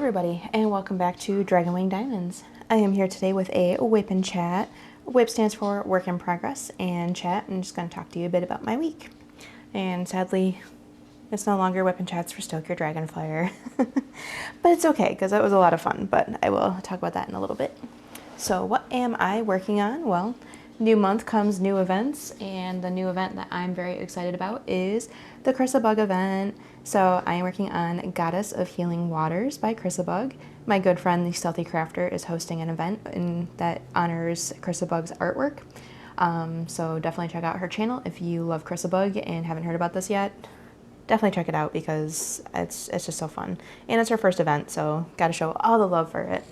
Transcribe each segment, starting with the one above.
everybody, and welcome back to Dragon Wing Diamonds. I am here today with a WIP and chat. WIP stands for Work in Progress, and chat, I'm just going to talk to you a bit about my week. And sadly, it's no longer WIP and chats for Stoke Your Dragonfire. But it's okay, because that was a lot of fun, but I will talk about that in a little bit. So what am I working on? Well, new month comes new events, and the new event that I'm very excited about is the ChrissaBug event. So I am working on Goddess of Healing Waters by ChrissaBug. My good friend, the Stealthy Crafter, is hosting an event that honors ChrissaBug's artwork. So definitely check out her channel if you love ChrissaBug and haven't heard about this yet. Definitely check it out because it's just so fun. And it's her first event, so gotta show all the love for it.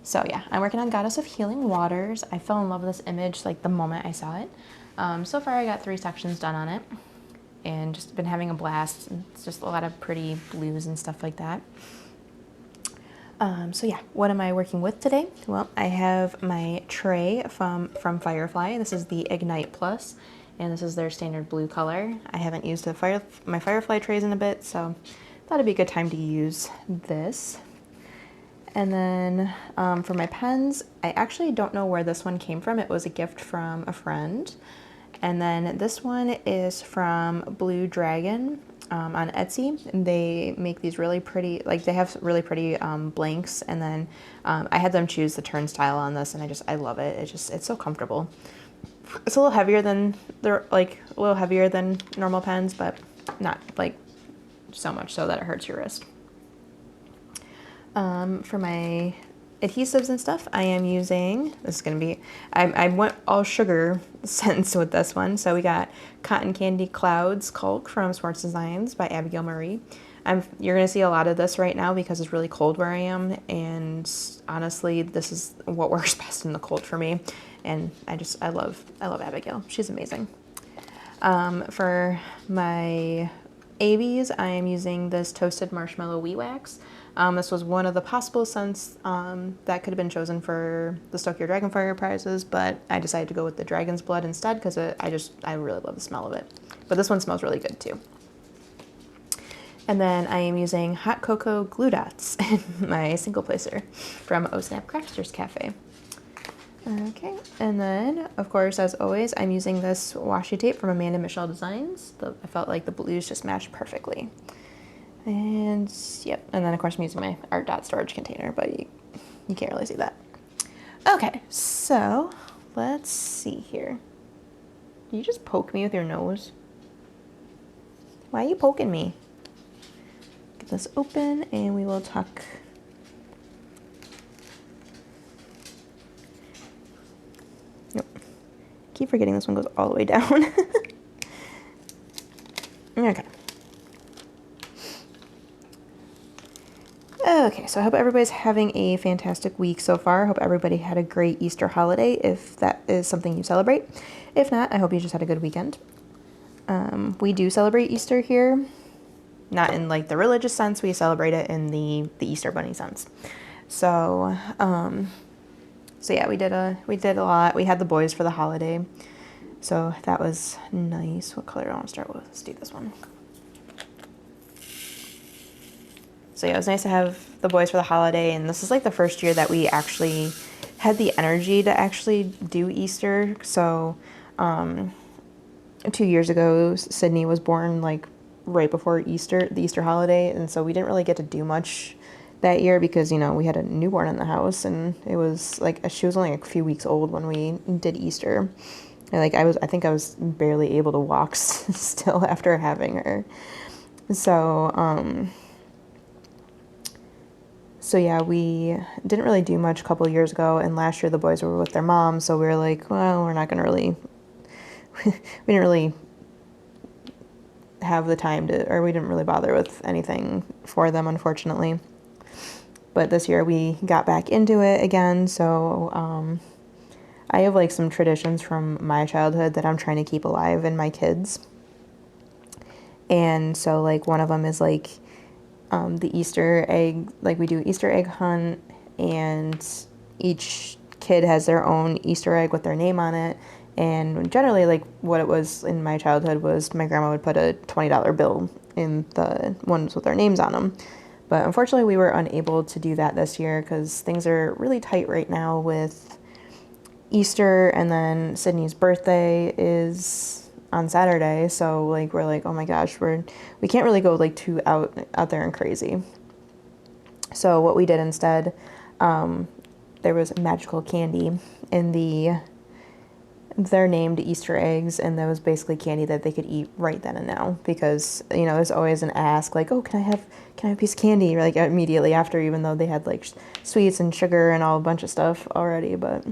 So yeah, I'm working on Goddess of Healing Waters. I fell in love with this image like the moment I saw it. So far I got 3 sections done on it and just been having a blast. It's just a lot of pretty blues and stuff like that. So yeah, what am I working with today? Well, I have my tray from Firefly. This is the Ignite Plus, and this is their standard blue color. I haven't used my Firefly trays in a bit, so thought it'd be a good time to use this. And then for my pens, I actually don't know where this one came from. It was a gift from a friend. And then this one is from Blue Dragon on Etsy. And they make these really pretty, like they have really pretty blanks. And then I had them choose the turnstile on this, and I love it. It's so comfortable. It's a little heavier than normal pens, but not like so much so that it hurts your wrist. For my adhesives and stuff, I am using, this is going to be, I went all sugar scents with this one. So we got Cotton Candy Clouds Caulk from Swartz Designs by Abigail Marie. You're going to see a lot of this right now because it's really cold where I am, and honestly, this is what works best in the cold for me. And I love Abigail. She's amazing. For my ABs, I am using this Toasted Marshmallow Wheat Wax. This was one of the possible scents that could have been chosen for the Stoke Your Dragonfire prizes, but I decided to go with the Dragon's Blood instead because I really love the smell of it. But this one smells really good too. And then I am using Hot Cocoa Glue Dots in my single placer from Oh Snap Crafters Cafe. Okay, and then, of course, as always, I'm using this washi tape from Amanda Michelle Designs. I felt like the blues just matched perfectly. And, yep, and then, of course, I'm using my Art Dot storage container, but you can't really see that. Okay, so let's see here. You just poke me with your nose. Why are you poking me? Get this open, and we will talk. Keep forgetting this one goes all the way down. Okay. Okay, so I hope everybody's having a fantastic week so far. I hope everybody had a great Easter holiday, if that is something you celebrate. If not, I hope you just had a good weekend. We do celebrate Easter here. Not in like the religious sense, we celebrate it in the Easter Bunny sense. So yeah, we did a lot. We had the boys for the holiday, so that was nice. What color do I want to start with? Let's do this one. So yeah, it was nice to have the boys for the holiday, and this is like the first year that we actually had the energy to actually do Easter. So 2 years ago, Sydney was born like right before Easter, the Easter holiday, and so we didn't really get to do much that year because, you know, we had a newborn in the house, and it was like, she was only a few weeks old when we did Easter. And like I think I was barely able to walk still after having her. So yeah, we didn't really do much a couple of years ago, and last year the boys were with their mom, so we were like, well, we're not gonna really we didn't really have the time or we didn't really bother with anything for them, unfortunately. But this year we got back into it again, so I have like some traditions from my childhood that I'm trying to keep alive in my kids. And so like one of them is like the Easter egg, like we do Easter egg hunt, and each kid has their own Easter egg with their name on it. And generally, like what it was in my childhood was my grandma would put a $20 bill in the ones with their names on them. But unfortunately, we were unable to do that this year because things are really tight right now with Easter, and then Sydney's birthday is on Saturday. So like we're like, oh my gosh, we can't really go like too out there and crazy. So what we did instead, there was magical candy in they're named Easter eggs, and that was basically candy that they could eat right then and now, because you know there's always an ask like, oh, can I have a piece of candy, like immediately after, even though they had like sweets and sugar and all a bunch of stuff already. But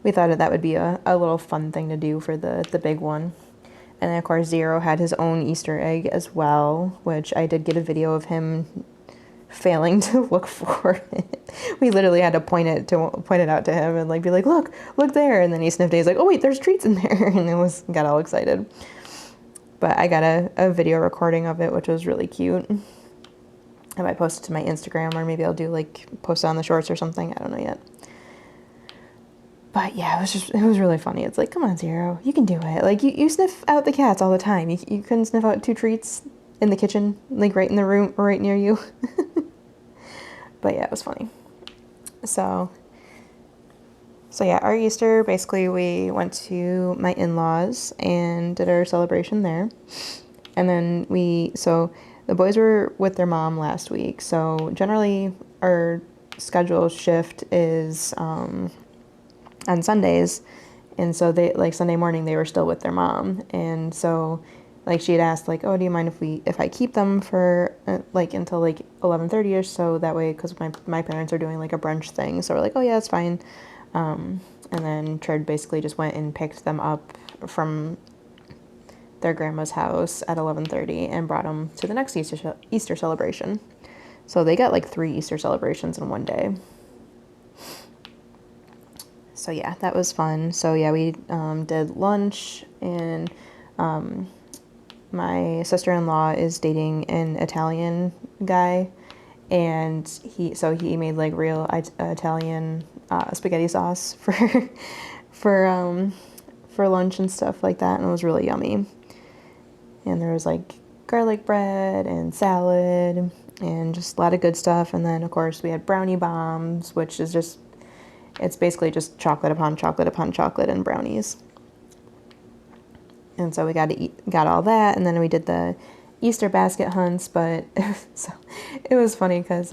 we thought that would be a little fun thing to do for the big one. And then of course Zero had his own Easter egg as well, which I did get a video of him failing to look for it. We literally had to point it out to him and like be like, look there, and then he sniffed it. He's like, oh wait, there's treats in there, and got all excited. But I got a video recording of it, which was really cute. I might post it to my Instagram, or maybe I'll do like post it on the shorts or something. I don't know yet. But yeah, it was really funny. It's like, come on, Zero, you can do it. Like you sniff out the cats all the time. You couldn't sniff out 2 treats in the kitchen, like right in the room, right near you. But yeah, it was funny. So yeah, our Easter, basically we went to my in-laws and did our celebration there. And then so the boys were with their mom last week. So generally our schedule shift is on Sundays. And so they, like Sunday morning, they were still with their mom. And so like she had asked like, oh, do you mind if I keep them for like until like 11:30ish, so that way, because my parents are doing like a brunch thing. So we're like, oh yeah, it's fine. And then Trid basically just went and picked them up from their grandma's house at 11:30 and brought them to the next Easter celebration. So they got like 3 Easter celebrations in one day. So yeah, that was fun. So yeah, we did lunch, and my sister-in-law is dating an Italian guy, and he made like real Italian spaghetti sauce for lunch and stuff like that, and it was really yummy. And there was like garlic bread and salad and just a lot of good stuff. And then of course we had brownie bombs, which is it's basically just chocolate upon chocolate upon chocolate and brownies. And so we got all that, and then we did the Easter basket hunts. But so it was funny because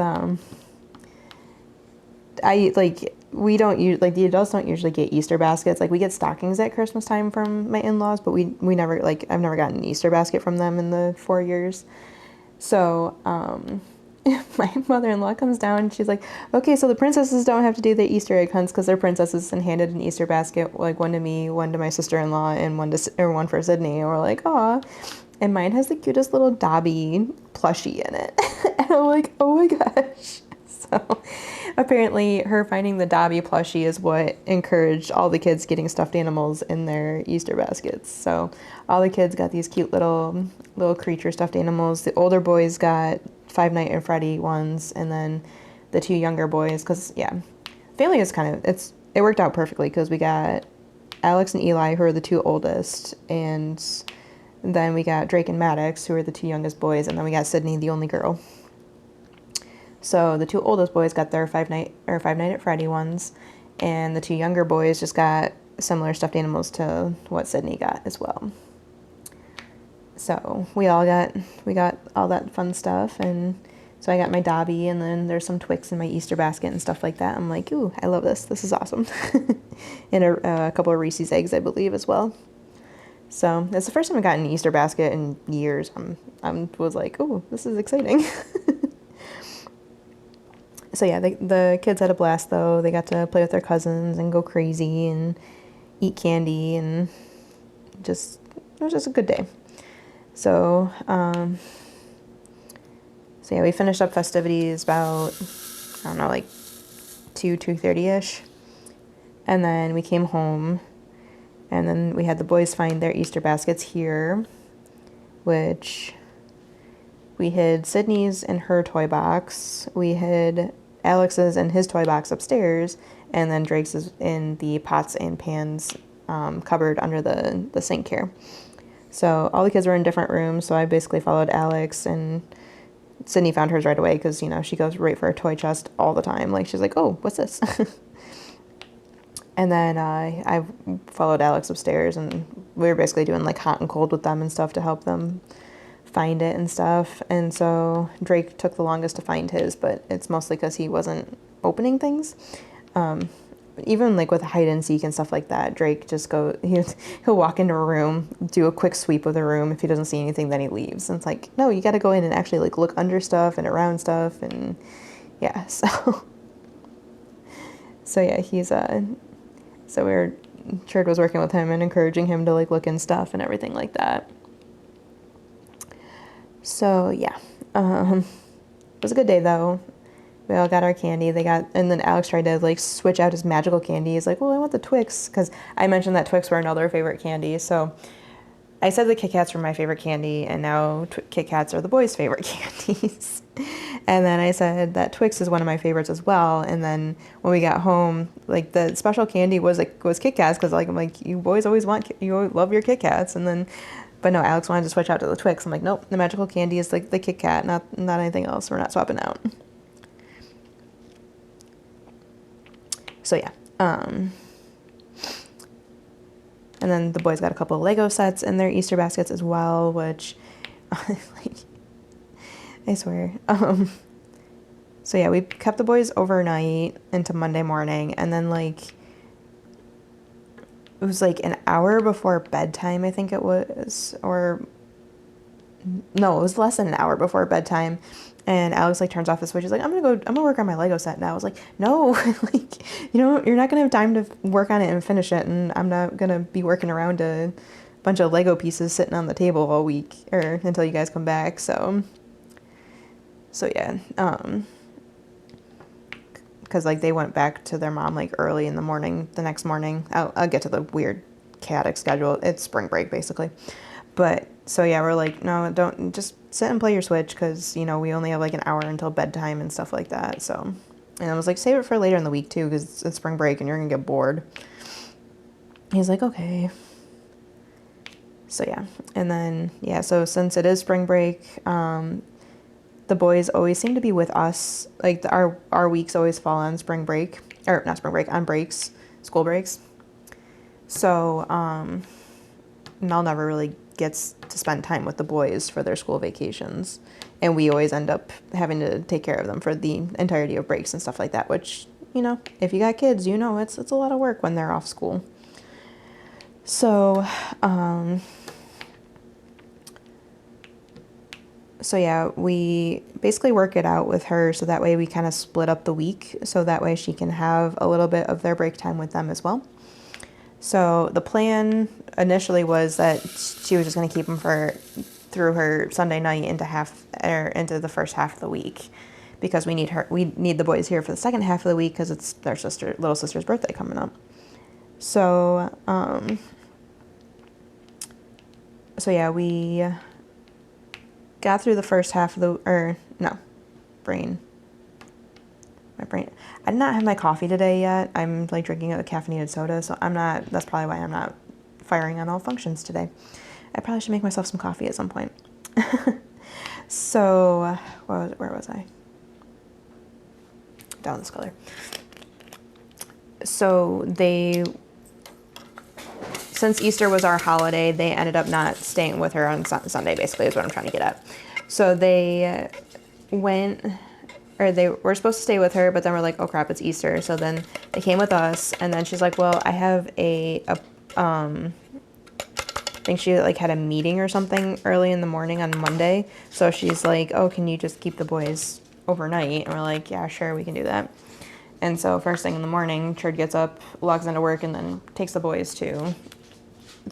we don't use, like, the adults don't usually get Easter baskets. Like we get stockings at Christmas time from my in-laws, but we never, like, I've never gotten an Easter basket from them in the 4 years. So my mother-in-law comes down and she's like, okay, so the princesses don't have to do the Easter egg hunts because they're princesses, and handed an Easter basket, like one to me, one to my sister-in-law, and one for Sydney. And we're like, aw. And mine has the cutest little Dobby plushie in it. And I'm like, oh my gosh. So apparently her finding the Dobby plushie is what encouraged all the kids getting stuffed animals in their Easter baskets. So all the kids got these cute little creature stuffed animals. The older boys got Five Nights at Freddy ones, and then the 2 younger boys, because yeah, family is it worked out perfectly, because we got Alex and Eli, who are the 2 oldest, and then we got Drake and Maddox, who are the 2 youngest boys, and then we got Sydney, the only girl. So the 2 oldest boys got their Five Nights at Freddy ones, and the 2 younger boys just got similar stuffed animals to what Sydney got as well. So we got all that fun stuff, and so I got my Dobby, and then there's some Twix in my Easter basket and stuff like that. I'm like, ooh, I love this. This is awesome. And a couple of Reese's eggs, I believe, as well. So it's the first time I've gotten an Easter basket in years. I was like, oh, this is exciting. So yeah, the kids had a blast though. They got to play with their cousins and go crazy and eat candy, and it was just a good day. So, so yeah, we finished up festivities about, I don't know, like 2:30ish. And then we came home, and then we had the boys find their Easter baskets here, which we hid Sydney's in her toy box. We hid Alex's in his toy box upstairs, and then Drake's is in the pots and pans cupboard under the sink here. So all the kids were in different rooms, so I basically followed Alex and Sydney found hers right away because, you know, she goes right for a toy chest all the time. Like, she's like, oh, what's this? And then I followed Alex upstairs, and we were basically doing like hot and cold with them and stuff to help them find it and stuff. And so Drake took the longest to find his, but it's mostly because he wasn't opening things. Even like with hide and seek and stuff like that, Drake just he'll walk into a room, do a quick sweep of the room. If he doesn't see anything, then he leaves. And it's like, no, you got to go in and actually like look under stuff and around stuff. And yeah, so yeah, Cherd was working with him and encouraging him to like look in stuff and everything like that. So yeah, it was a good day though. We all got our candy. And then Alex tried to like switch out his magical candy. He's like, well, I want the Twix, because I mentioned that Twix were another favorite candy. So I said the Kit Kats were my favorite candy, and now Kit Kats are the boys' favorite candies. And then I said that Twix is one of my favorites as well. And then when we got home, like the special candy was Kit Kats, because like I'm like, you boys always love your Kit Kats. And then, but no, Alex wanted to switch out to the Twix. I'm like, nope, the magical candy is like the Kit Kat, not anything else. We're not swapping out. So yeah, and then the boys got a couple of Lego sets in their Easter baskets as well, which, like, I swear. So yeah, we kept the boys overnight into Monday morning, and then like, it was like an hour before bedtime, I think it was, or no, it was less than an hour before bedtime. And Alex like turns off the switch. He's like, I'm gonna work on my Lego set now. I was like, no, like, you know, you're not gonna have time to work on it and finish it, and I'm not gonna be working around a bunch of Lego pieces sitting on the table all week or until you guys come back. So yeah, because like they went back to their mom like early in the morning the next morning. I'll get to the weird chaotic schedule. It's spring break basically. But so yeah, we're like, no, don't, just sit and play your Switch, because, you know, we only have like an hour until bedtime and stuff like that. So, and I was like, save it for later in the week too, because it's spring break and you're gonna get bored. He's like, okay. So yeah, and then yeah, so since it is spring break, the boys always seem to be with us. Like our weeks always fall on spring break, or not spring break, on breaks, school breaks. So Mel never really gets to spend time with the boys for their school vacations, and we always end up having to take care of them for the entirety of breaks and stuff like that, which, you know, if you got kids, you know, it's a lot of work when they're off school. So yeah, we basically work it out with her, so that way we kind of split up the week, so that way she can have a little bit of their break time with them as well. So the plan initially was that she was just going to keep them through her Sunday night into the first half of the week, because we need the boys here for the second half of the week, because it's their little sister's birthday coming up. So yeah, we got through the first half of my brain. I did not have my coffee today yet. I'm like drinking a caffeinated soda, so that's probably why I'm not firing on all functions today. I probably should make myself some coffee at some point. So, where was I? Down this color. So since Easter was our holiday, they ended up not staying with her on Sunday, basically, is what I'm trying to get at. So they they were supposed to stay with her, but then we're like, oh crap, it's Easter. So then they came with us, and then she's like, well, I have I think she like had a meeting or something early in the morning on Monday. So she's like, oh, can you just keep the boys overnight? And we're like, yeah, sure, we can do that. And so first thing in the morning, Cherd gets up, logs into work, and then takes the boys to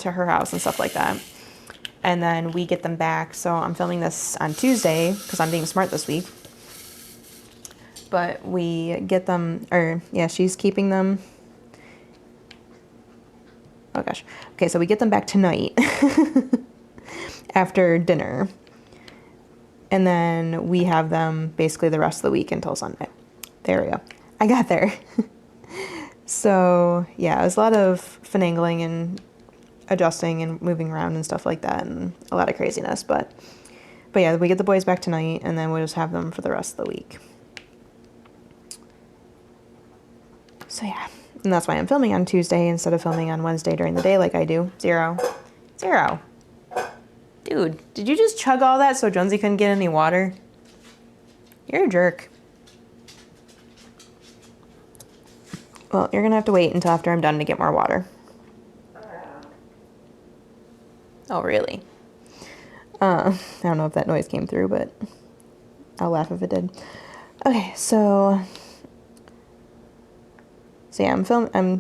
her house and stuff like that. And then we get them back. So I'm filming this on Tuesday because I'm being smart this week. But we get them, she's keeping them. Oh gosh. Okay, so we get them back tonight after dinner. And then we have them basically the rest of the week until Sunday. There we go. I got there. So yeah, it was a lot of finagling and adjusting and moving around and stuff like that, and a lot of craziness, but But yeah, we get the boys back tonight, and then we'll just have them for the rest of the week. So yeah, and that's why I'm filming on Tuesday instead of filming on Wednesday during the day like I do. Zero. Dude, did you just chug all that so Jonesy couldn't get any water? You're a jerk. Well, you're gonna have to wait until after I'm done to get more water. Oh, really? I don't know if that noise came through, but I'll laugh if it did. Okay, so yeah,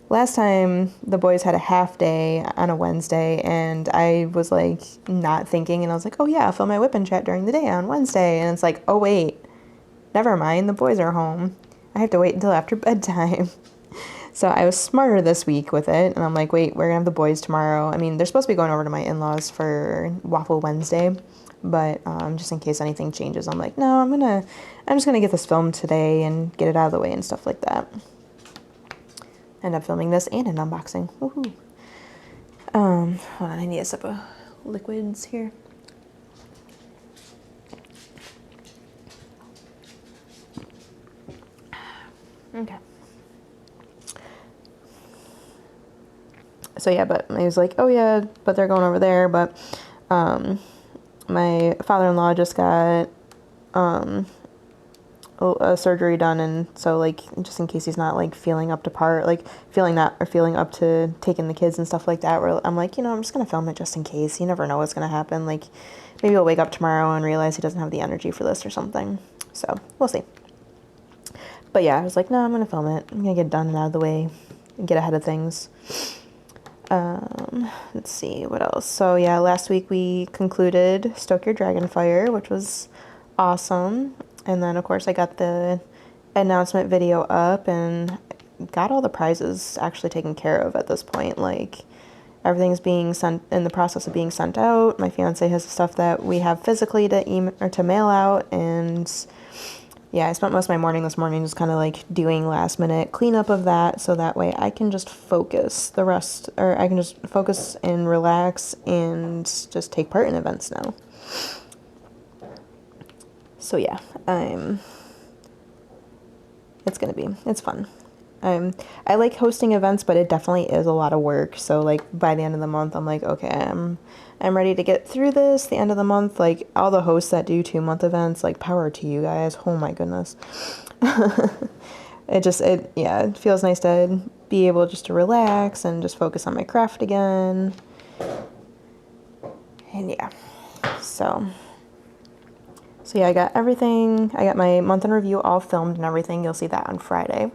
last time the boys had a half day on a Wednesday, and I was like not thinking, and I was like, oh yeah, I'll film my WIP and chat during the day on Wednesday, and it's like, oh wait, never mind, the boys are home. I have to wait until after bedtime. So I was smarter this week with it, and I'm like, wait, we're gonna have the boys tomorrow. I mean, they're supposed to be going over to my in-laws for Waffle Wednesday, but just in case anything changes, I'm like, no, I'm just gonna get this filmed today and get it out of the way and stuff like that. End up filming this and an unboxing. Woohoo! Hold on, I need a sip of liquids here. Okay. So yeah, but he was like, oh yeah, but they're going over there, but my father-in-law just got a surgery done, and so like just in case he's not like feeling up to taking the kids and stuff like that, I'm like, I'm just gonna film it just in case. You never know what's gonna happen. Like maybe he'll wake up tomorrow and realize he doesn't have the energy for this or something. So we'll see. But yeah, I was like, no, I'm gonna film it. I'm gonna get it done and out of the way and get ahead of things. Let's see what else. So yeah, last week we concluded Stoke Your Dragon Fire, which was awesome. And then of course I got the announcement video up and got all the prizes actually taken care of at this point. Like everything's being sent, in the process of being sent out. My fiance has stuff that we have physically to email or to mail out, and yeah, I spent most of my morning this morning just kind of like doing last minute cleanup of that, so that way I can just focus I can just focus and relax and just take part in events now. So yeah, it's fun. I like hosting events, but it definitely is a lot of work. So like by the end of the month, I'm like, okay, I'm ready to get through this. The end of the month, like all the hosts that do 2-month events, like power to you guys. Oh my goodness. It feels nice to be able just to relax and just focus on my craft again. And yeah, so yeah, I got everything. I got my month in review all filmed and everything. You'll see that on Friday.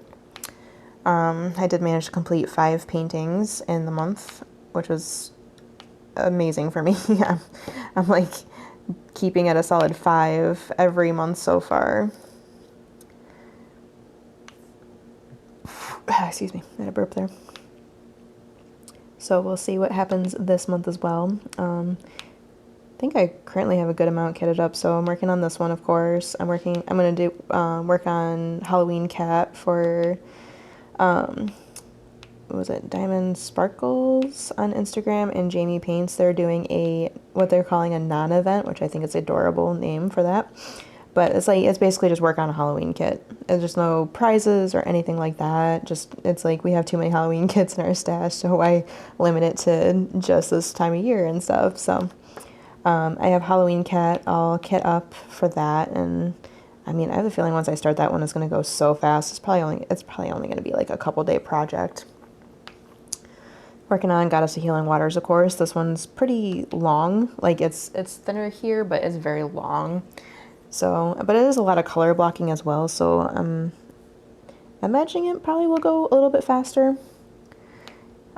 I did manage to complete 5 paintings in the month, which was amazing for me. Yeah. I'm like keeping at a solid 5 every month so far. Excuse me, I had a burp there. So we'll see what happens this month as well. I think I currently have a good amount kitted up, so I'm working on this one, of course. I'm gonna do work on Halloween Cat for what was it, Diamond Sparkles on Instagram, and Jamie Paints. They're doing what they're calling a non-event, which I think is an adorable name for that. But it's basically just work on a Halloween kit. There's just no prizes or anything like that. It's like we have too many Halloween kits in our stash, so why limit it to just this time of year and stuff. So I have Halloween Cat all kit up for that, and I mean, I have a feeling once I start that one, it's going to go so fast. It's probably only going to be like a couple-day project. Working on Goddess of Healing Waters, of course. This one's pretty long. Like it's thinner here, but it's very long. So, but it is a lot of color blocking as well. So I'm imagining it probably will go a little bit faster.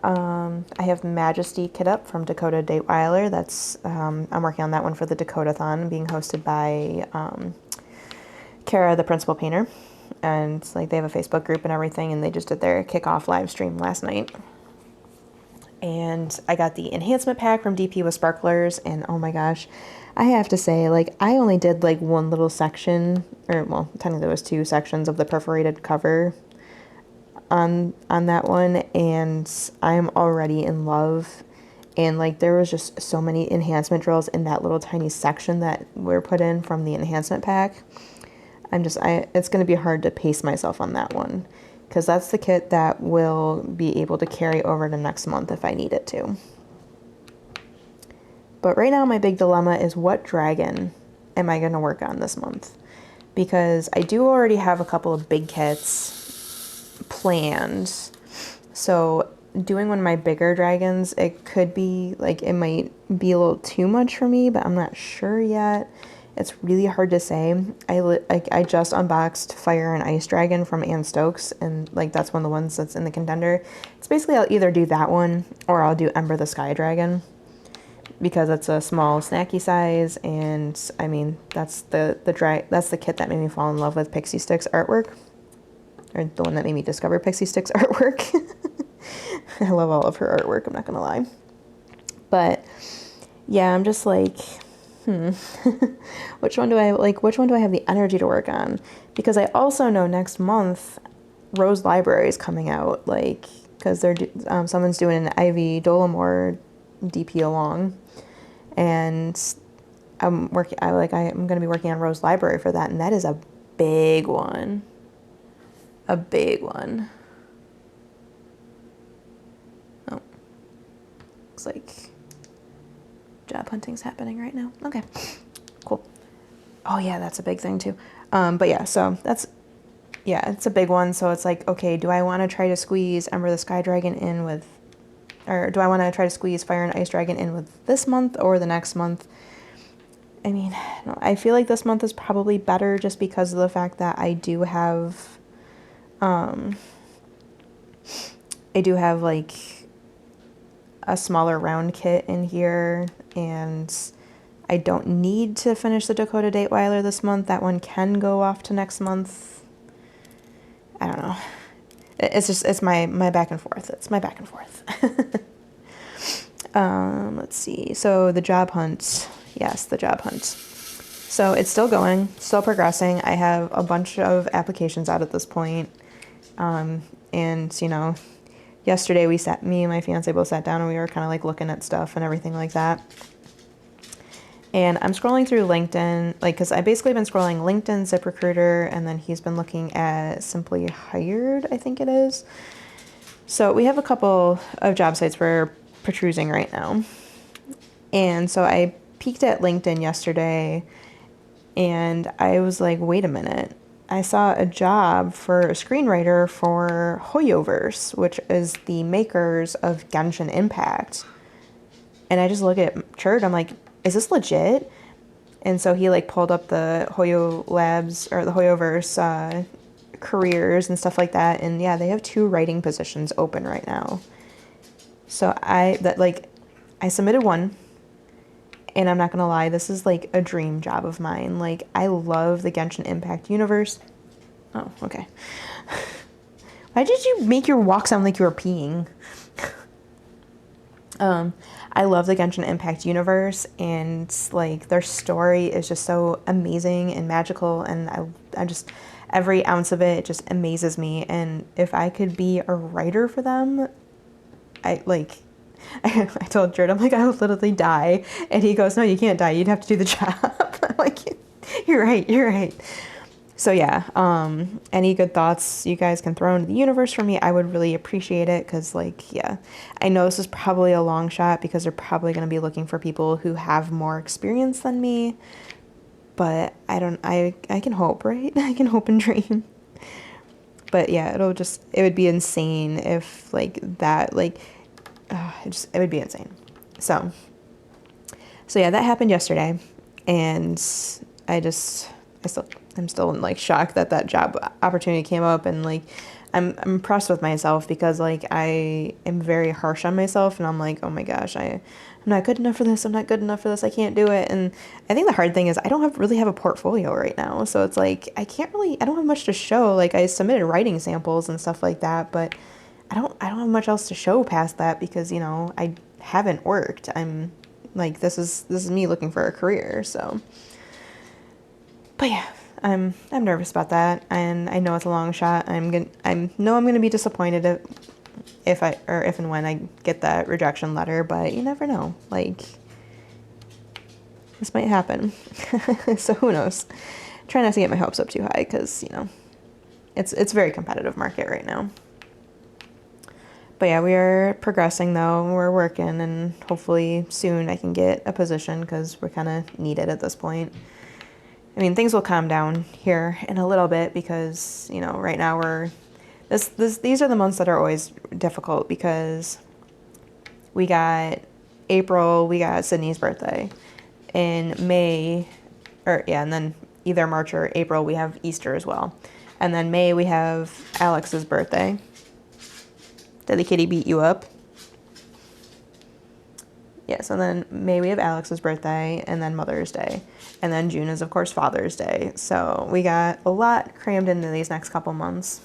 I have Majesty kit up from Dakota Dateweiler. That's I'm working on that one for the Dakota-thon, being hosted by Kara, the principal painter, and like they have a Facebook group and everything, and they just did their kickoff live stream last night. And I got the enhancement pack from DP with Sparklers, and oh my gosh, I have to say, like, I only did like one little section, or well, technically there was 2 sections of the perforated cover on that one, and I'm already in love. And like there was just so many enhancement drills in that little tiny section that were put in from the enhancement pack. It's going to be hard to pace myself on that one, because that's the kit that will be able to carry over to next month if I need it to. But right now my big dilemma is, what dragon am I going to work on this month? Because I do already have a couple of big kits planned. So doing one of my bigger dragons, it could be like, it might be a little too much for me, but I'm not sure yet. It's really hard to say. I just unboxed Fire and Ice Dragon from Ann Stokes, and like that's one of the ones that's in the contender. It's basically, I'll either do that one or I'll do Ember the Sky Dragon, because it's a small snacky size, and I mean that's the kit that made me fall in love with Pixie Sticks artwork, or the one that made me discover Pixie Sticks artwork. I love all of her artwork, I'm not gonna lie. But yeah, I'm just like, which one do I have the energy to work on? Because I also know next month Rose Library is coming out, like, because someone's doing an Ivy Dolomore DP along, and I'm going to be working on Rose Library for that, and that is a big one. A big one. Oh. Looks like job hunting's happening right now. Okay. Cool. Oh yeah, that's a big thing too. But yeah, so it's a big one. So it's like, okay, do I want to try to squeeze Ember the Sky Dragon in with, or do I want to try to squeeze Fire and Ice Dragon in with this month or the next month? I mean, no, I feel like this month is probably better just because of the fact that I do have like a smaller round kit in here, and I don't need to finish the Dakota Dateweiler this month. That one can go off to next month. I don't know. It's my back and forth. It's my back and forth. Let's see. So the job hunt. Yes, the job hunt. So it's still going, still progressing. I have a bunch of applications out at this point. And you know, yesterday me and my fiance both sat down and we were kind of like looking at stuff and everything like that. And I'm scrolling through LinkedIn, like, because I've basically been scrolling LinkedIn, ZipRecruiter, and then he's been looking at Simply Hired, I think it is. So we have a couple of job sites we're perusing right now. And so I peeked at LinkedIn yesterday, and I was like, wait a minute. I saw a job for a screenwriter for Hoyoverse, which is the makers of Genshin Impact. And I just look at Chert, I'm like, is this legit? And so he like pulled up the Hoyo Labs or the Hoyoverse careers and stuff like that. And yeah, they have 2 writing positions open right now. So I submitted one, and I'm not gonna lie, this is like a dream job of mine. Like, I love the Genshin Impact universe. Oh, okay. Why did you make your walk sound like you were peeing? I love the Genshin Impact universe, and like their story is just so amazing and magical, and I just, every ounce of it just amazes me. And if I could be a writer for them, I told Jared, I'm like, I would literally die. And he goes, no, you can't die. You'd have to do the job. I'm like, you're right. So yeah, any good thoughts you guys can throw into the universe for me, I would really appreciate it. Cause like, yeah, I know this is probably a long shot because they're probably going to be looking for people who have more experience than me, but I can hope, right? I can hope and dream. But yeah, it would be insane if like that, like, it would be insane. So yeah, that happened yesterday, and I'm still in like shock that job opportunity came up, and like I'm impressed with myself because like I am very harsh on myself, and I'm like, oh my gosh, I'm not good enough for this. I'm not good enough for this. I can't do it. And I think the hard thing is I don't really have a portfolio right now. So it's like, I don't have much to show. Like, I submitted writing samples and stuff like that, but I don't have much else to show past that because, you know, I haven't worked. I'm like, this is me looking for a career. So, but yeah, I'm nervous about that, and I know it's a long shot. I know I'm gonna be disappointed if and when I get that rejection letter, but you never know. Like, this might happen. So who knows? Try not to get my hopes up too high because, you know, it's a very competitive market right now. But yeah, we are progressing though. We're working, and hopefully soon I can get a position because we're kind of needed at this point. I mean, things will calm down here in a little bit because, you know, right now these are the months that are always difficult because we got April, we got Sydney's birthday. In May, and then either March or April, we have Easter as well. And then May, we have Alex's birthday. Did the kitty beat you up? Yes, and then May we have Alex's birthday, and then Mother's Day. And then June is, of course, Father's Day. So we got a lot crammed into these next couple months.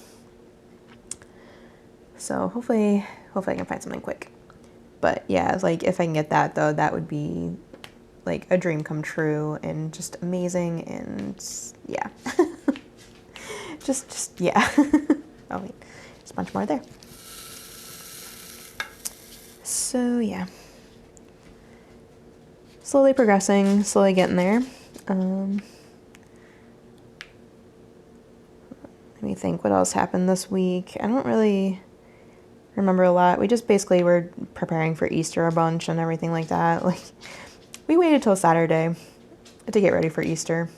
So hopefully I can find something quick. But yeah, like if I can get that, though, that would be like a dream come true and just amazing, and yeah. just yeah. Oh wait, there's a bunch more there. So yeah, slowly progressing, slowly getting there. Let me think what else happened this week. I don't really remember a lot. We just basically were preparing for Easter a bunch and everything like that. Like, we waited till Saturday to get ready for Easter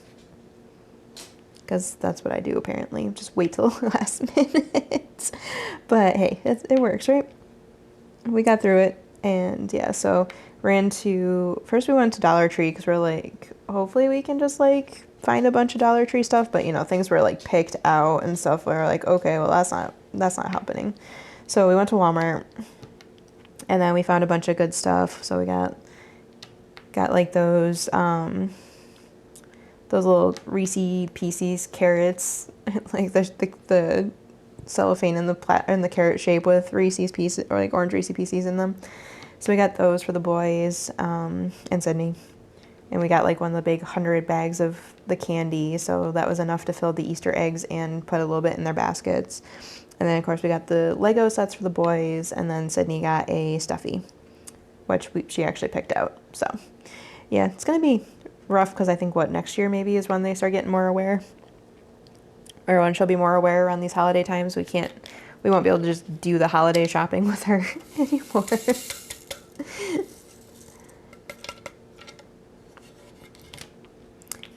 because that's what I do apparently. Just wait till the last minute. But hey, it works, right? We got through it, and yeah, so first we went to Dollar Tree because we're like, hopefully we can just like find a bunch of Dollar Tree stuff, but you know, things were like picked out and stuff. We were like, okay, well that's not happening. So we went to Walmart, and then we found a bunch of good stuff. So we got like those little Reese Pieces carrots, like the cellophane in the carrot shape with Reese's Pieces, or like orange Reese Pieces in them. So we got those for the boys and Sydney. And we got like one of the big 100 bags of the candy, so that was enough to fill the Easter eggs and put a little bit in their baskets. And then of course we got the Lego sets for the boys, and then Sydney got a stuffy, which she actually picked out. So yeah, it's gonna be rough because I think next year maybe is when they start getting more aware, or when she'll be more aware around these holiday times. We won't be able to just do the holiday shopping with her anymore.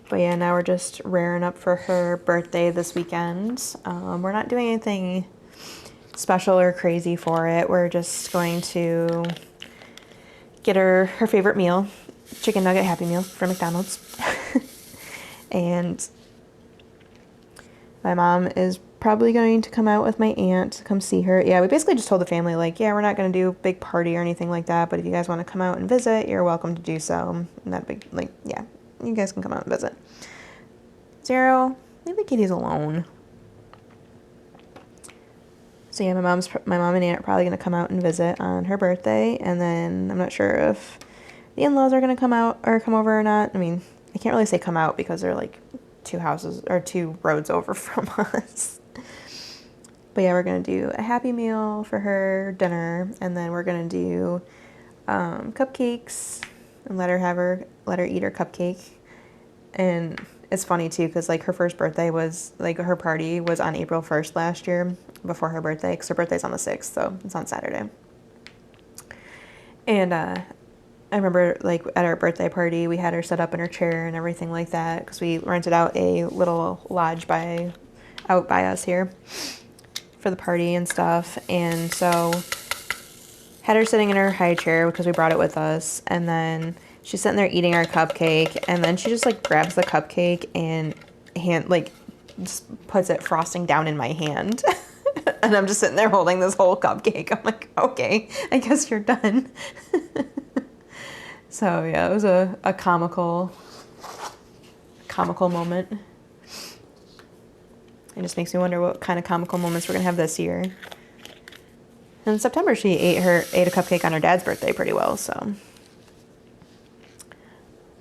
But yeah, now we're just raring up for her birthday this weekend. We're not doing anything special or crazy for it. We're just going to get her favorite meal, chicken nugget Happy Meal from McDonald's. And my mom is probably going to come out with my aunt to come see her. Yeah, we basically just told the family, like, yeah, we're not going to do a big party or anything like that, but if you guys want to come out and visit, you're welcome to do so. Not big, like, yeah, you guys can come out and visit. Zero, leave the kitties alone. So yeah, my mom and aunt are probably going to come out and visit on her birthday, and then I'm not sure if the in-laws are going to come out or come over or not. I mean, I can't really say come out because they're like 2 roads over from us. But yeah, we're going to do a Happy Meal for her dinner, and then we're going to do cupcakes and let her eat her cupcake. And it's funny too because like her first birthday was like, her party was on April 1st last year before her birthday, because her birthday's on the 6th, so it's on Saturday. And I remember like at our birthday party we had her set up in her chair and everything like that because we rented out a little lodge out by us here for the party and stuff. And so had her sitting in her high chair because we brought it with us, and then she's sitting there eating our cupcake, and then she just like grabs the cupcake and just puts it frosting down in my hand. And I'm just sitting there holding this whole cupcake. I'm like, okay, I guess you're done. So yeah, it was a comical moment. It just makes me wonder what kind of comical moments we're gonna have this year. In September, she ate a cupcake on her dad's birthday pretty well, so.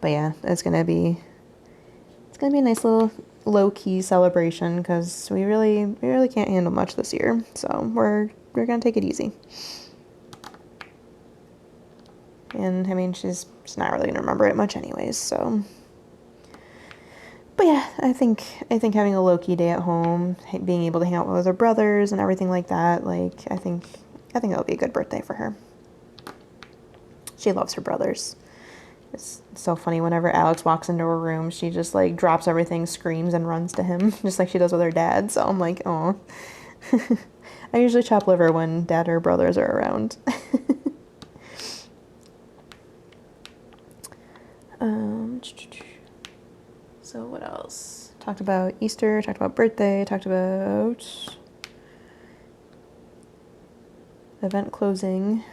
But yeah, it's gonna be a nice little low-key celebration because we really can't handle much this year. So we're gonna take it easy. And I mean, she's not really gonna remember it much anyways, so. But yeah, I think having a low-key day at home, being able to hang out with her brothers and everything like that, like, I think it'll be a good birthday for her. She loves her brothers. It's so funny, whenever Alex walks into her room, she just like drops everything, screams, and runs to him, just like she does with her dad. So I'm like, oh. I usually chop liver when dad or brothers are around. So what else? Talked about Easter, talked about birthday, talked about event closing.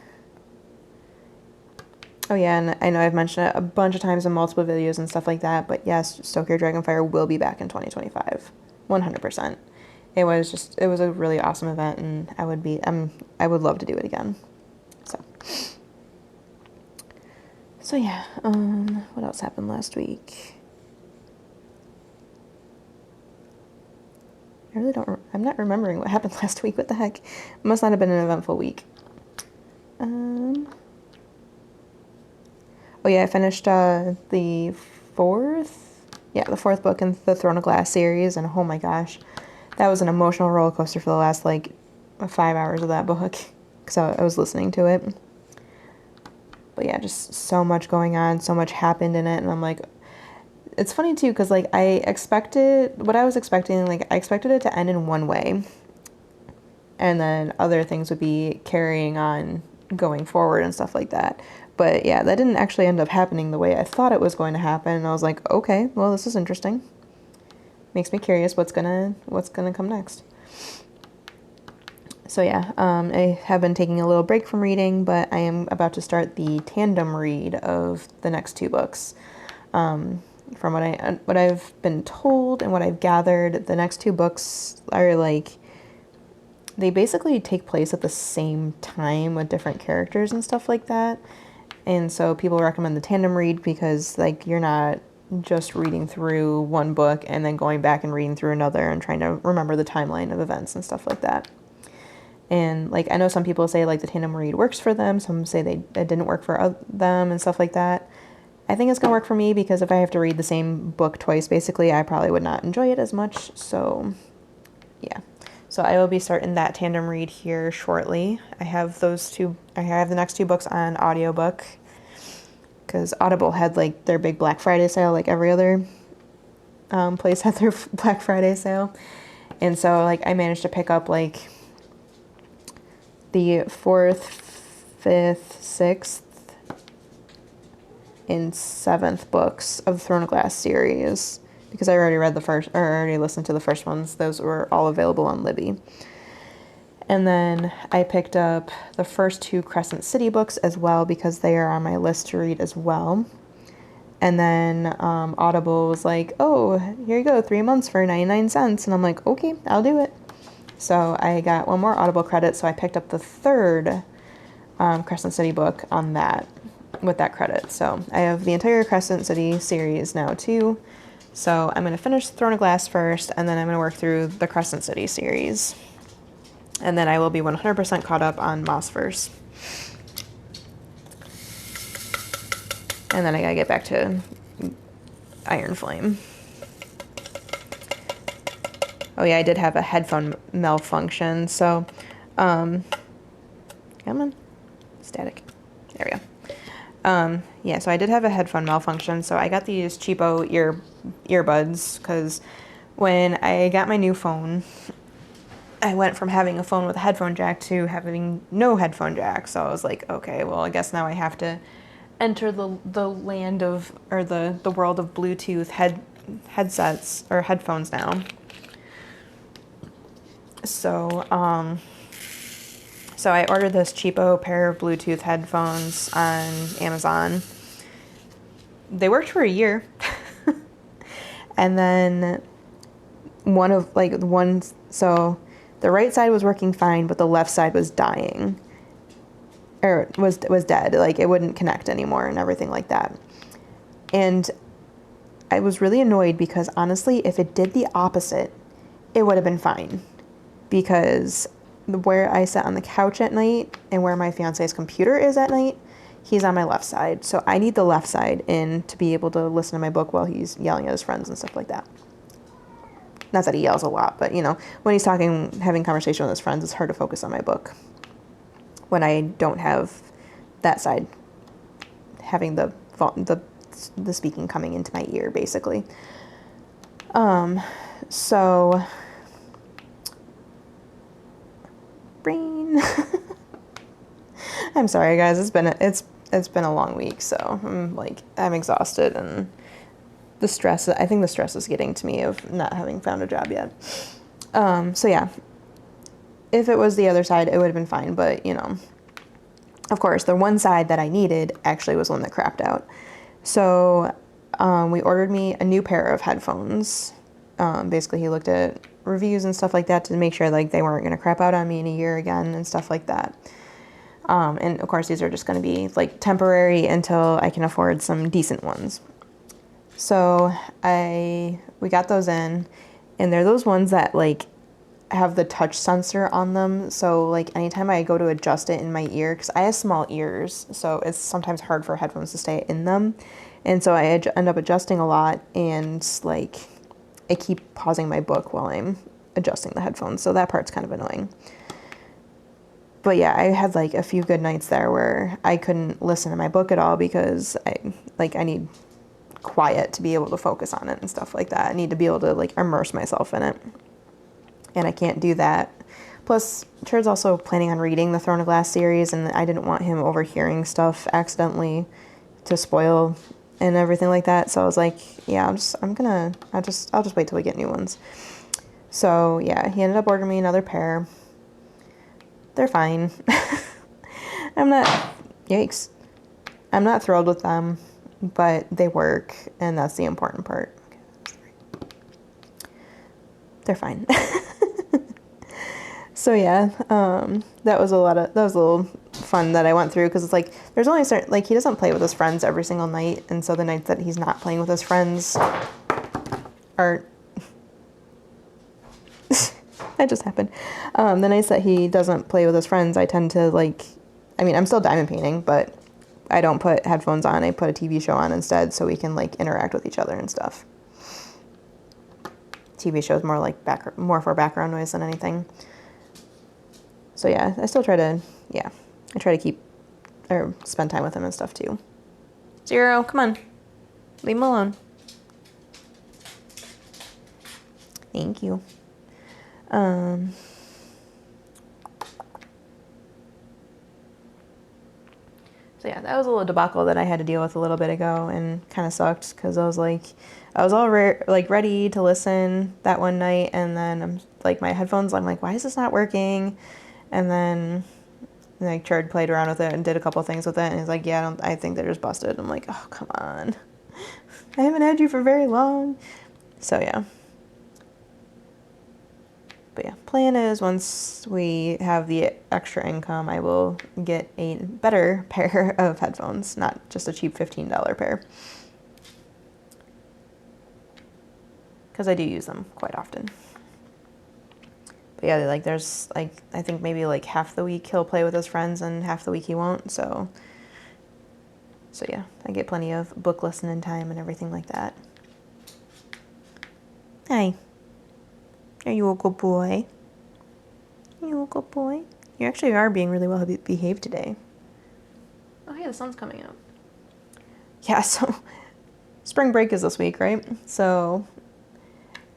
Oh yeah, and I know I've mentioned it a bunch of times in multiple videos and stuff like that, but yes, Stoke Your Dragonfire will be back in 2025, 100%. It was a really awesome event, and I would love to do it again. So yeah, what else happened last week? I'm not remembering what happened last week. What the heck? It must not have been an eventful week. Oh yeah, I finished the fourth book in the Throne of Glass series, and oh my gosh, that was an emotional roller coaster for the last like 5 hours of that book, because I was listening to it. But yeah, just so much going on, so much happened in it, and I'm like, it's funny too, because like I expected it to end in one way, and then other things would be carrying on going forward and stuff like that. But yeah, that didn't actually end up happening the way I thought it was going to happen, and I was like, okay, well, this is interesting. Makes me curious what's gonna come next. So yeah, I have been taking a little break from reading, but I am about to start the tandem read of the next 2 books. From what I've been told and what I've gathered, the next 2 books are like, they basically take place at the same time with different characters and stuff like that. And so people recommend the tandem read because like you're not just reading through one book and then going back and reading through another and trying to remember the timeline of events and stuff like that. And like I know some people say like the tandem read works for them, some say it didn't work for them and stuff like that. I think it's gonna work for me because if I have to read the same book twice, basically, I probably would not enjoy it as much. So yeah, so I will be starting that tandem read here shortly. I have the next 2 books on audiobook because Audible had like their big Black Friday sale, like every other place had their Black Friday sale. And so like I managed to pick up like the 4th, 5th, 6th, and 7th books of the Throne of Glass series because I already already listened to the first ones. Those were all available on Libby. And then I picked up the first 2 Crescent City books as well because they are on my list to read as well. And then Audible was like, oh, here you go, 3 months for 99 cents. And I'm like, okay, I'll do it. So I got 1 more Audible credit, so I picked up the 3rd Crescent City book on that, with that credit. So I have the entire Crescent City series now too. So I'm going to finish Throne of Glass first, and then I'm going to work through the Crescent City series. And then I will be 100% caught up on Mossverse. And then I gotta get back to Iron Flame. Oh yeah, I did have a headphone malfunction, so, come on, static, there we go. Yeah, so I did have a headphone malfunction, so I got these cheapo earbuds, because when I got my new phone, I went from having a phone with a headphone jack to having no headphone jack, so I was like, okay, well, I guess now I have to enter the land of, or the world of Bluetooth headsets, or headphones now. So, so I ordered this cheapo pair of Bluetooth headphones on Amazon. They worked for a year. And then so the right side was working fine, but the left side was dying. Or was dead. Like, it wouldn't connect anymore and everything like that. And I was really annoyed because, honestly, if it did the opposite, it would have been fine. Because where I sit on the couch at night and where my fiance's computer is at night, he's on my left side. So I need the left side in to be able to listen to my book while he's yelling at his friends and stuff like that. Not that he yells a lot, but you know, when he's talking, having conversation with his friends, it's hard to focus on my book when I don't have that side having the speaking coming into my ear, basically. So brain. I'm sorry, guys. It's been a long week, so I'm exhausted, and the stress. I think the stress is getting to me of not having found a job yet. So yeah, if it was the other side, it would have been fine. But you know, of course, the one side that I needed actually was one that crapped out. So we ordered me a new pair of headphones. Basically, he looked at reviews and stuff like that to make sure like they weren't going to crap out on me in a year again and stuff like that. And of course, these are just going to be like temporary until I can afford some decent ones. So we got those in, and they're those ones that like have the touch sensor on them. So like anytime I go to adjust it in my ear, because I have small ears, so it's sometimes hard for headphones to stay in them. And so I end up adjusting a lot, and like I keep pausing my book while I'm adjusting the headphones. So that part's kind of annoying. But yeah, I had like a few good nights there where I couldn't listen to my book at all because I need quiet to be able to focus on it and stuff like that. I need to be able to like immerse myself in it. And I can't do that. Plus, Jared's also planning on reading the Throne of Glass series, and I didn't want him overhearing stuff accidentally to spoil and everything like that. So I was like, yeah, I'll just wait till we get new ones. So yeah, he ended up ordering me another pair. They're fine. I'm not thrilled with them, but they work, and that's the important part. They're fine. So yeah, that was a little fun that I went through, because it's like there's only certain, like he doesn't play with his friends every single night, and so the nights that he's not playing with his friends are that just happened. The nights that he doesn't play with his friends, I tend to I'm still diamond painting, but I don't put headphones on. I put a TV show on instead, so we can like interact with each other and stuff. TV show is more like more for background noise than anything. So yeah, I try to keep or spend time with him and stuff too. Zero, come on, leave him alone. Thank you. So yeah, that was a little debacle that I had to deal with a little bit ago, and kind of sucked because I was all ready to listen that one night, and then I'm like, my headphones, I'm like, why is this not working? And then like Jared played around with it and did a couple things with it, and he's like, yeah, I think they're just busted. I'm like, oh, come on. I haven't had you for very long. So yeah. But yeah, plan is once we have the extra income, I will get a better pair of headphones, not just a cheap $15 pair. Because I do use them quite often. But yeah, there's I think maybe half the week he'll play with his friends and half the week he won't. So yeah, I get plenty of book listening time and everything like that. Hi. Are you a good boy? Are you a good boy? You actually are being really well behaved today. Oh, hey, the sun's coming out. Yeah, so spring break is this week, right? So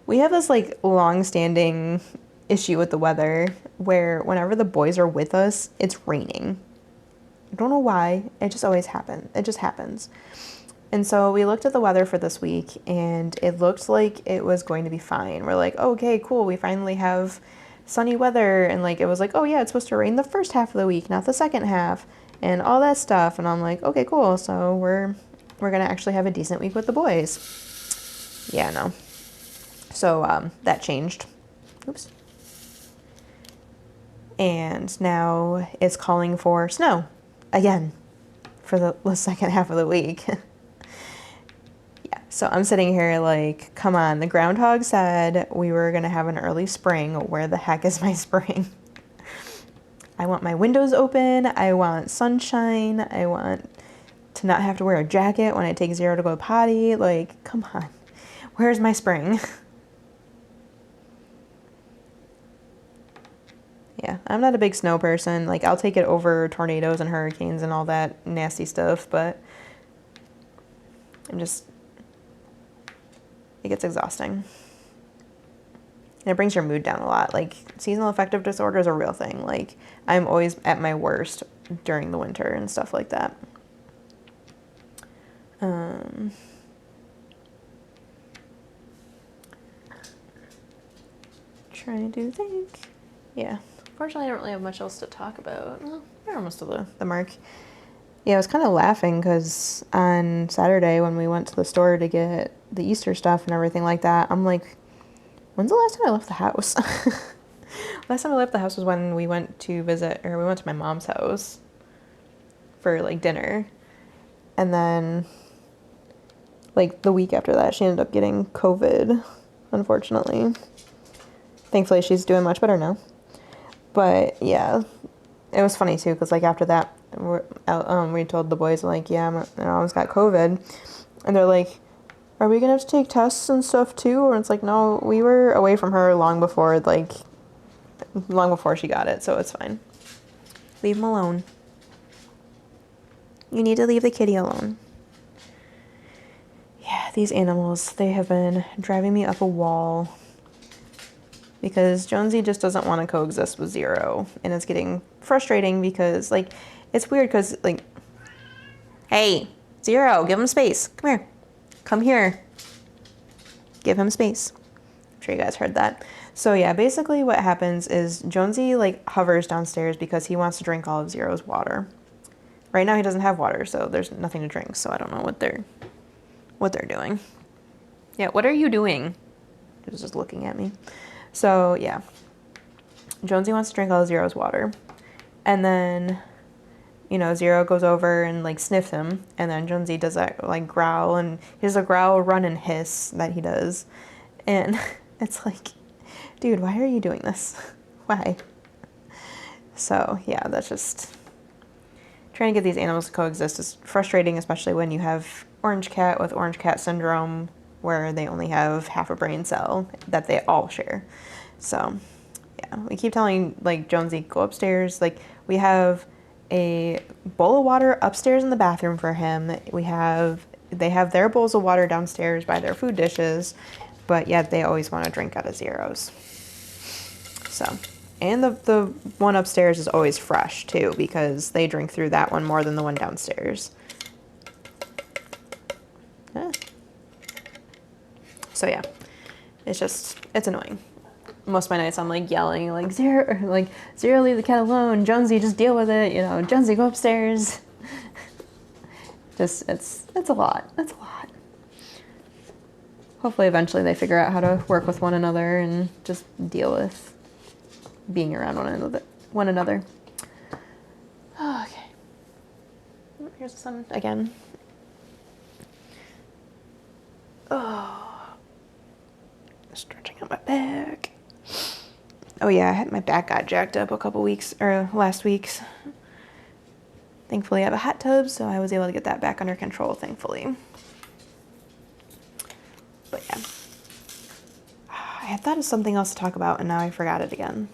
we have this long-standing issue with the weather where whenever the boys are with us, it's raining. I don't know why. It just always happens. It just happens. And so we looked at the weather for this week, and it looked like it was going to be fine. We're like, oh, okay, cool. We finally have sunny weather. And it was like, oh yeah, it's supposed to rain the first half of the week, not the second half, and all that stuff. And I'm like, okay, cool. So we're going to actually have a decent week with the boys. Yeah, no. So that changed. Oops. And now it's calling for snow again for the second half of the week. So I'm sitting here come on, the groundhog said we were going to have an early spring. Where the heck is my spring? I want my windows open. I want sunshine. I want to not have to wear a jacket when I take Zero to go potty. Like, come on. Where's my spring? Yeah, I'm not a big snow person. Like, I'll take it over tornadoes and hurricanes and all that nasty stuff, but it gets exhausting. And it brings your mood down a lot. Like, seasonal affective disorder is a real thing. Like, I'm always at my worst during the winter and stuff like that. Trying to think. Yeah. Unfortunately, I don't really have much else to talk about. Well, we're almost to the mark. Yeah, I was kind of laughing because on Saturday when we went to the store to get the Easter stuff and everything like that, I'm like, when's the last time I left the house? Last time I left the house was when we went to my mom's house for like dinner. And then like the week after that, she ended up getting COVID, unfortunately. Thankfully, she's doing much better now. But yeah, it was funny too, because like after that, we told the boys like, yeah, I almost got COVID, and they're like, are we gonna have to take tests and stuff too? Or it's like, no, we were away from her long before she got it, so it's fine. Leave him alone. You need to leave the kitty alone. Yeah, these animals, they have been driving me up a wall. Because Jonesy just doesn't want to coexist with Zero. And it's getting frustrating because, like, it's weird because, like, hey, Zero, give him space. Come here. Come here. Give him space. I'm sure you guys heard that. So, yeah, basically what happens is Jonesy, like, hovers downstairs because he wants to drink all of Zero's water. Right now he doesn't have water, so there's nothing to drink. So I don't know what they're doing. Yeah, what are you doing? He was just looking at me. So, yeah, Jonesy wants to drink all of Zero's water, and then, you know, Zero goes over and, like, sniffs him, and then Jonesy does that, like, growl, and he does a growl, run, and hiss that he does, and it's like, dude, why are you doing this? Why? So, yeah, that's just, trying to get these animals to coexist is frustrating, especially when you have Orange Cat with Orange Cat syndrome, where they only have half a brain cell that they all share. So, yeah, we keep telling, like, Jonesy, go upstairs. Like, we have a bowl of water upstairs in the bathroom for him. They have their bowls of water downstairs by their food dishes, but yet they always want to drink out of Zero's. So, and the one upstairs is always fresh, too, because they drink through that one more than the one downstairs. Yeah. So yeah, it's annoying. Most of my nights I'm like yelling, like, Zero, leave the cat alone. Jonesy, just deal with it. You know, Jonesy, go upstairs. Just, it's a lot. It's a lot. Hopefully eventually they figure out how to work with one another and just deal with being around one another. Oh, okay. Here's the sun again. Oh. Stretching out my back. Oh yeah, my back got jacked up last week's. Thankfully I have a hot tub, so I was able to get that back under control, thankfully. But yeah. I had thought of something else to talk about and now I forgot it again.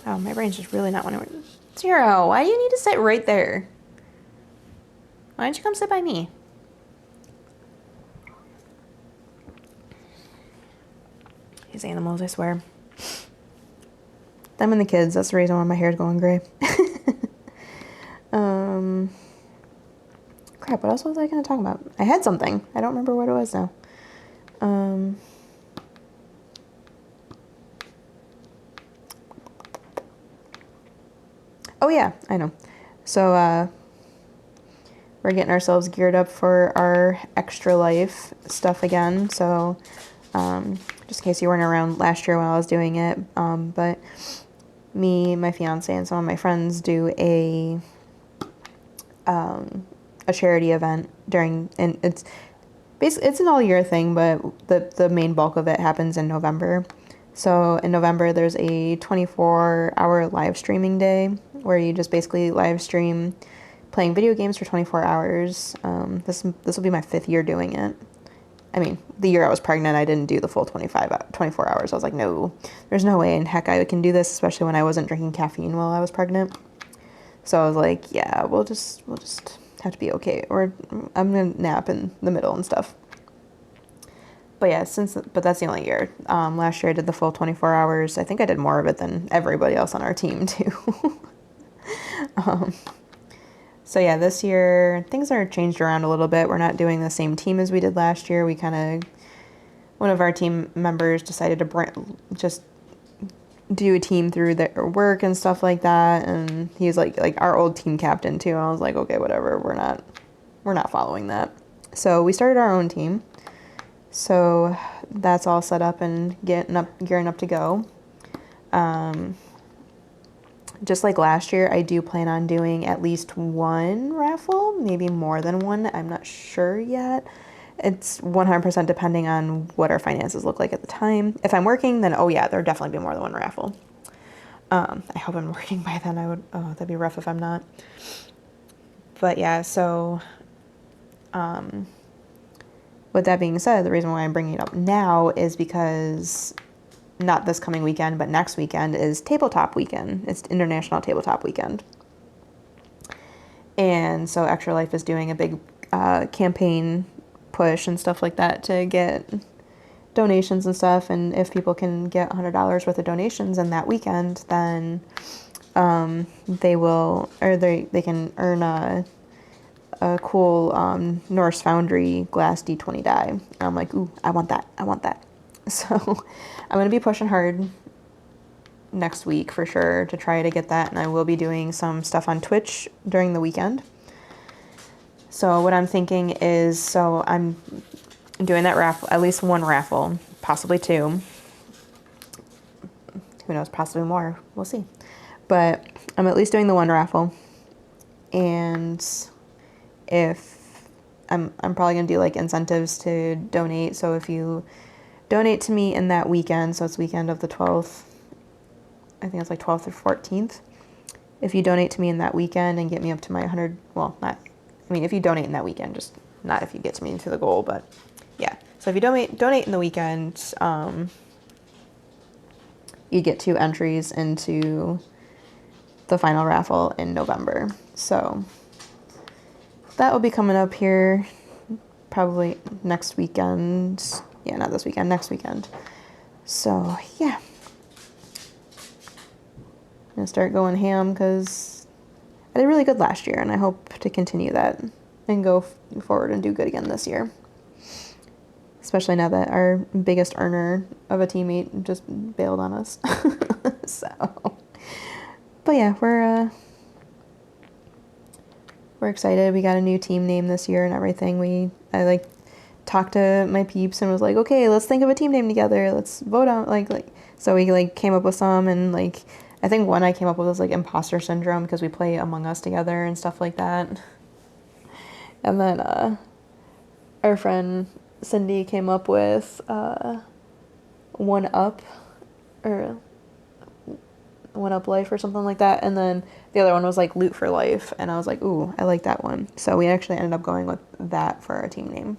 Oh, my brain's just really not wanting to... Zero, why do you need to sit right there? Why don't you come sit by me? These animals, I swear. Them and the kids, that's the reason why my hair's going gray. Crap, what else was I going to talk about? I had something. I don't remember what it was now. Oh yeah, I know. So, we're getting ourselves geared up for our Extra Life stuff again. So, just in case you weren't around last year while I was doing it, but me, my fiance, and some of my friends do a charity event and basically it's an all year thing, but the main bulk of it happens in November. So in November, there's a 24-hour live streaming day where you just basically live stream playing video games for 24 hours. This will be my 5th year doing it. I mean, the year I was pregnant, I didn't do the full 24 hours. I was like, no, there's no way in heck I can do this, especially when I wasn't drinking caffeine while I was pregnant. So I was like, yeah, we'll just have to be okay, or I'm gonna nap in the middle and stuff. But yeah, but that's the only year. Last year I did the full 24 hours. I think I did more of it than everybody else on our team too. So yeah, this year things are changed around a little bit. We're not doing the same team as we did last year. One of our team members decided to just do a team through their work and stuff like that, and he's like our old team captain too. And I was like, okay, whatever. We're not following that. So we started our own team. So that's all set up and gearing up to go. Just like last year, I do plan on doing at least one raffle, maybe more than one. I'm not sure yet. It's 100% depending on what our finances look like at the time. If I'm working, then oh yeah, there'll definitely be more than one raffle. I hope I'm working by then. That'd be rough if I'm not. But yeah, so with that being said, the reason why I'm bringing it up now is because not this coming weekend, but next weekend is tabletop weekend. It's International Tabletop Weekend. And so Extra Life is doing a big campaign push and stuff like that to get donations and stuff. And if people can get $100 worth of donations in that weekend, then they can earn a cool Norse Foundry glass D20 die. And I'm like, ooh, I want that. So I'm going to be pushing hard next week for sure to try to get that. And I will be doing some stuff on Twitch during the weekend. So what I'm thinking is, so I'm doing that raffle, at least one raffle, possibly two. Who knows, possibly more. We'll see. But I'm at least doing the one raffle. And if I'm probably going to do like incentives to donate. So if you donate to me in that weekend, so it's weekend of the 12th, I think it's like 12th or 14th. If you donate to me in that weekend and get me up to my 100, if you donate in that weekend, just not if you get to me into the goal, but yeah. So if you donate in the weekend, you get 2 entries into the final raffle in November. So that will be coming up here probably next weekend. Yeah, not this weekend, next weekend. So yeah, I'm gonna start going ham because I did really good last year, and I hope to continue that and go forward and do good again this year. Especially now that our biggest earner of a teammate just bailed on us. So, but yeah, we're excited. We got a new team name this year and everything. I talked to my peeps and was like, okay, let's think of a team name together. Let's vote on so we came up with some, and I think one I came up with was imposter syndrome because we play Among Us together and stuff like that. And then our friend Cindy came up with One Up Life or something like that. And then the other one was Loot for Life. And I was like, ooh, I like that one. So we actually ended up going with that for our team name,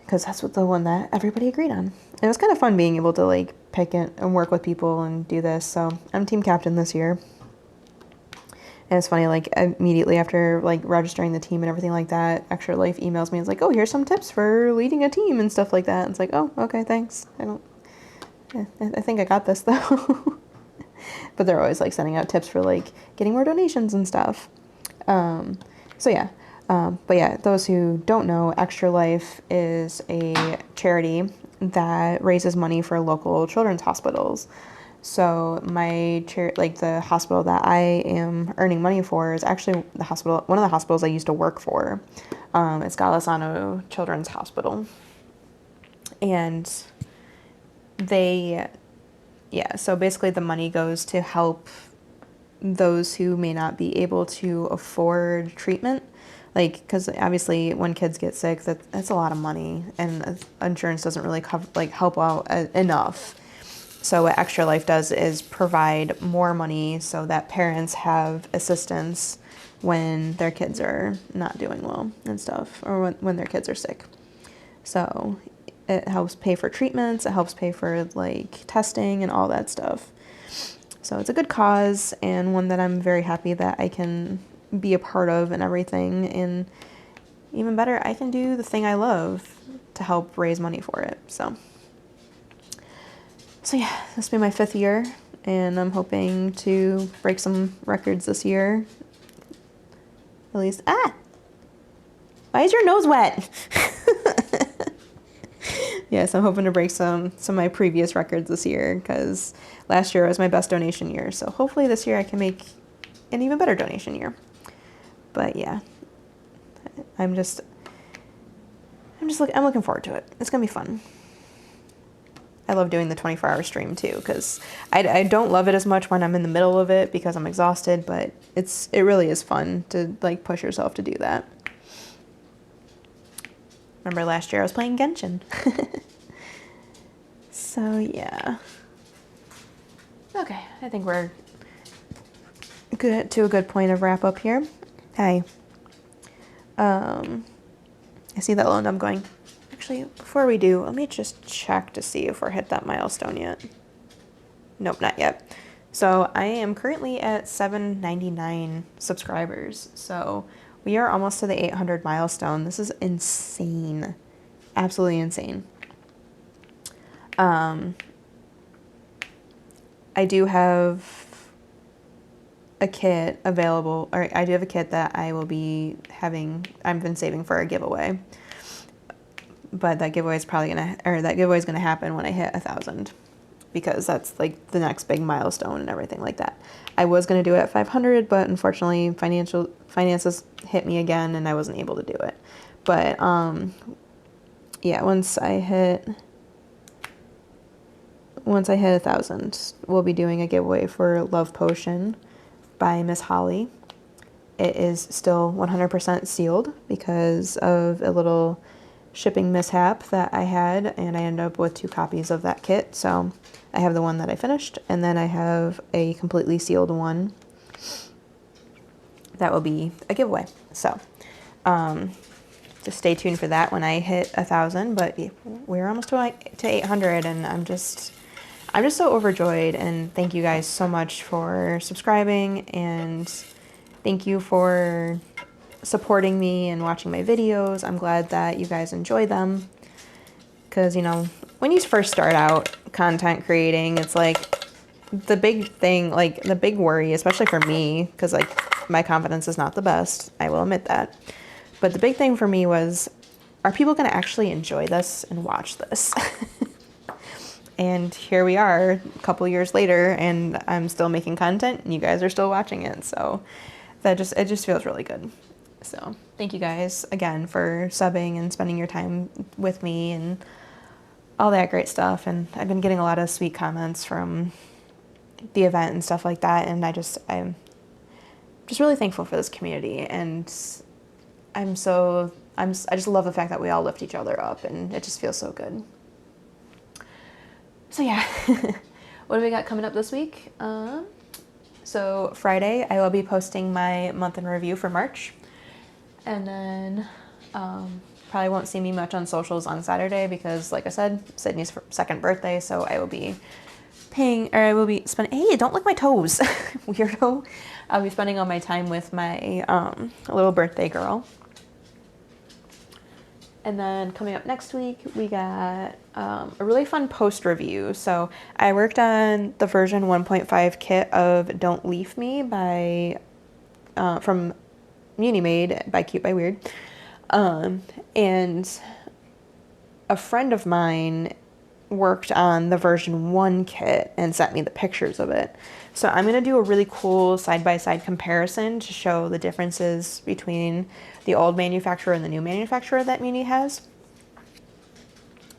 because that's the one that everybody agreed on. And it was kind of fun being able to pick it and work with people and do this. So I'm team captain this year. And it's funny, immediately after registering the team and everything like that, Extra Life emails me. It's like, oh, here's some tips for leading a team and stuff like that. And it's like, oh, okay, thanks. I think I got this though. But they're always sending out tips for getting more donations and stuff. So yeah. But yeah, those who don't know, Extra Life is a charity that raises money for local children's hospitals. So my the hospital that I am earning money for is actually one of the hospitals I used to work for. It's Golisano Children's Hospital. And so basically the money goes to help those who may not be able to afford treatment. Like, because obviously when kids get sick, that's a lot of money, and insurance doesn't really cover, like, help out enough. So what Extra Life does is provide more money so that parents have assistance when their kids are not doing well and stuff, or when their kids are sick. So it helps pay for treatments, it helps pay for like testing and all that stuff. So it's a good cause, and one that I'm very happy that I can be a part of and everything. And even better, I can do the thing I love to help raise money for it. So yeah, this will be my 5th year, and I'm hoping to break some records this year. At least, why is your nose wet? Yes, I'm hoping to break some of my previous records this year, because last year was my best donation year. So hopefully this year I can make an even better donation year. But yeah, I'm looking forward to it. It's gonna be fun. I love doing the 24-hour stream too, because I don't love it as much when I'm in the middle of it because I'm exhausted, but it really is fun to like push yourself to do that. Remember last year I was playing Genshin. So yeah. Okay, I think we're good to a good point of wrap up here. Hey. I see that low and I'm going. Actually, before we do, let me just check to see if we're hit that milestone yet. Nope, not yet. So I am currently at 799 subscribers. So we are almost to the 800 milestone. This is insane. Absolutely insane. I do have a kit available, or I do have a kit that I will be having, I've been saving for a giveaway. But that giveaway is gonna happen when I hit 1,000, because that's like the next big milestone and everything like that. I was gonna do it at 500, but unfortunately finances hit me again and I wasn't able to do it. But yeah, once I hit 1,000, we'll be doing a giveaway for Love Potion by Miss Holly. It is still 100% sealed because of a little shipping mishap that I had, and I ended up with 2 copies of that kit. So I have the one that I finished, and then I have a completely sealed one that will be a giveaway. So just stay tuned for that when I hit 1,000. But we're almost to 800, and I'm just so overjoyed, and thank you guys so much for subscribing, and thank you for supporting me and watching my videos. I'm glad that you guys enjoy them, because you know, when you first start out content creating, it's like the big thing, like the big worry, especially for me, because like my confidence is not the best, I will admit that, but the big thing for me was, are people going to actually enjoy this and watch this? And here we are a couple years later, and I'm still making content and you guys are still watching it. So it just feels really good. So thank you guys again for subbing and spending your time with me and all that great stuff. And I've been getting a lot of sweet comments from the event and stuff like that. And I'm just really thankful for this community. And I just love the fact that we all lift each other up, and it just feels so good. So yeah, what do we got coming up this week? So Friday, I will be posting my month in review for March. And then probably won't see me much on socials on Saturday because, like I said, Sydney's 2nd birthday. So I will be spending, hey, don't lick my toes, weirdo. I'll be spending all my time with my little birthday girl. And then coming up next week, we got a really fun post review. So I worked on the version 1.5 kit of Don't Leave Me from Made by Cute by Weird. And a friend of mine worked on the version 1 kit and sent me the pictures of it. So I'm going to do a really cool side-by-side comparison to show the differences between the old manufacturer and the new manufacturer that Muni has.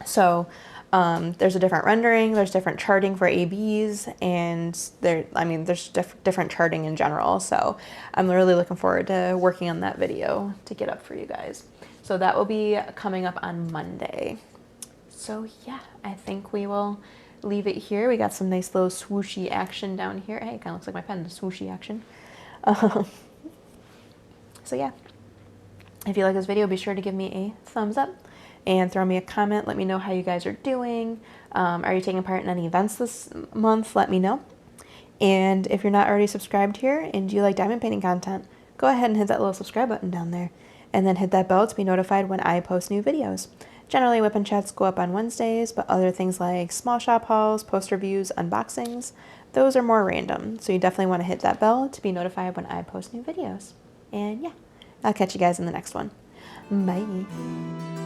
So There's a different rendering, there's different charting for ABs, and there's different charting in general. So I'm really looking forward to working on that video to get up for you guys. So that will be coming up on Monday. So yeah, I think we will leave it here. We got some nice little swooshy action down here. Hey, it kind of looks like my pen, the swooshy action. So yeah, if you like this video, be sure to give me a thumbs up and throw me a comment. Let me know how you guys are doing. Are you taking part in any events this month? Let me know. And if you're not already subscribed here and you like diamond painting content, go ahead and hit that little subscribe button down there. And then hit that bell to be notified when I post new videos. Generally, WIP and chats go up on Wednesdays, but other things like small shop hauls, post reviews, unboxings, those are more random. So you definitely want to hit that bell to be notified when I post new videos. And yeah, I'll catch you guys in the next one. Bye.